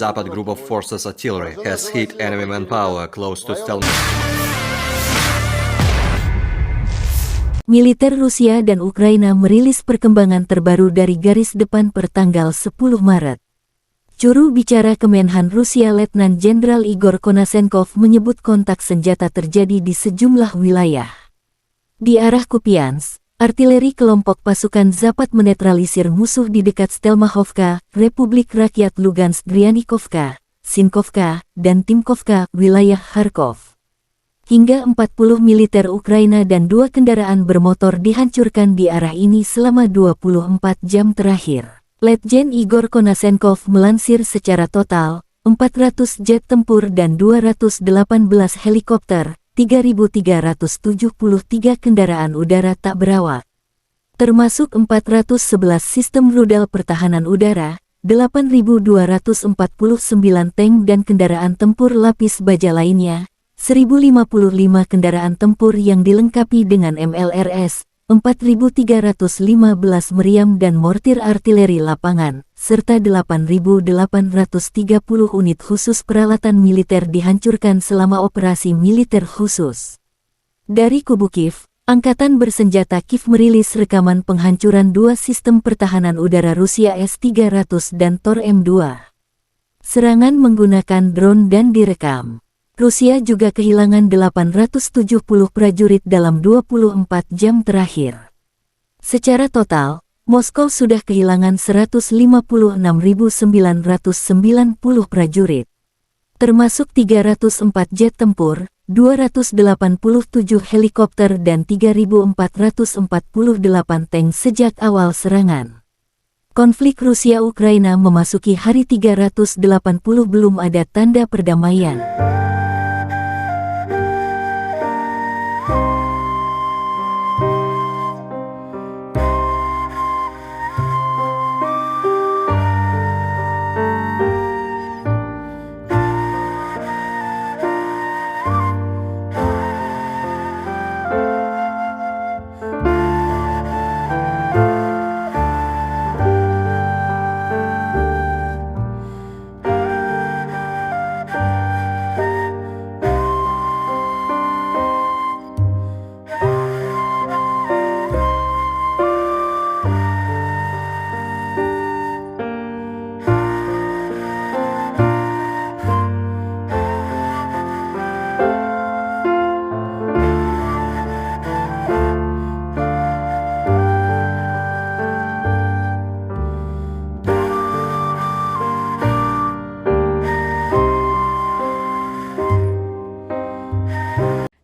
Zapad Group of Forces artillery has hit enemy manpower close to Stelmach. Militer Rusia dan Ukraina merilis perkembangan terbaru dari garis depan per tanggal 10 Maret. Juru bicara Kemenhan Rusia Letnan Jenderal Igor Konasenkov menyebut kontak senjata terjadi di sejumlah wilayah. Di arah Kupiansk, artileri kelompok pasukan Zapad menetralisir musuh di dekat Stelmachovka, Republik Rakyat Lugansk Gryanikovka, Sinkovka, dan Timkovka, wilayah Kharkov. Hingga 40 militer Ukraina dan 2 kendaraan bermotor dihancurkan di arah ini selama 24 jam terakhir. Letjen Igor Konasenkov melansir secara total, 400 jet tempur dan 218 helikopter, 3.373 kendaraan udara tak berawak, termasuk 411 sistem rudal pertahanan udara, 8.249 tank dan kendaraan tempur lapis baja lainnya, 1.055 kendaraan tempur yang dilengkapi dengan MLRS, 4.315 meriam dan mortir artileri lapangan, serta 8.830 unit khusus peralatan militer dihancurkan selama operasi militer khusus. Dari kubu Kiev, Angkatan Bersenjata Kiev merilis rekaman penghancuran 2 sistem pertahanan udara Rusia S-300 dan Tor M2. Serangan menggunakan drone dan direkam. Rusia juga kehilangan 870 prajurit dalam 24 jam terakhir. Secara total, Moskow sudah kehilangan 156.990 prajurit, termasuk 304 jet tempur, 287 helikopter dan 3.448 tank sejak awal serangan. Konflik Rusia-Ukraina memasuki hari 380, belum ada tanda perdamaian.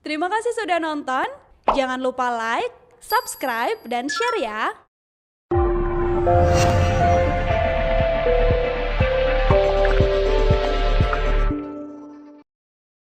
Terima kasih sudah nonton, jangan lupa like, subscribe, dan share ya!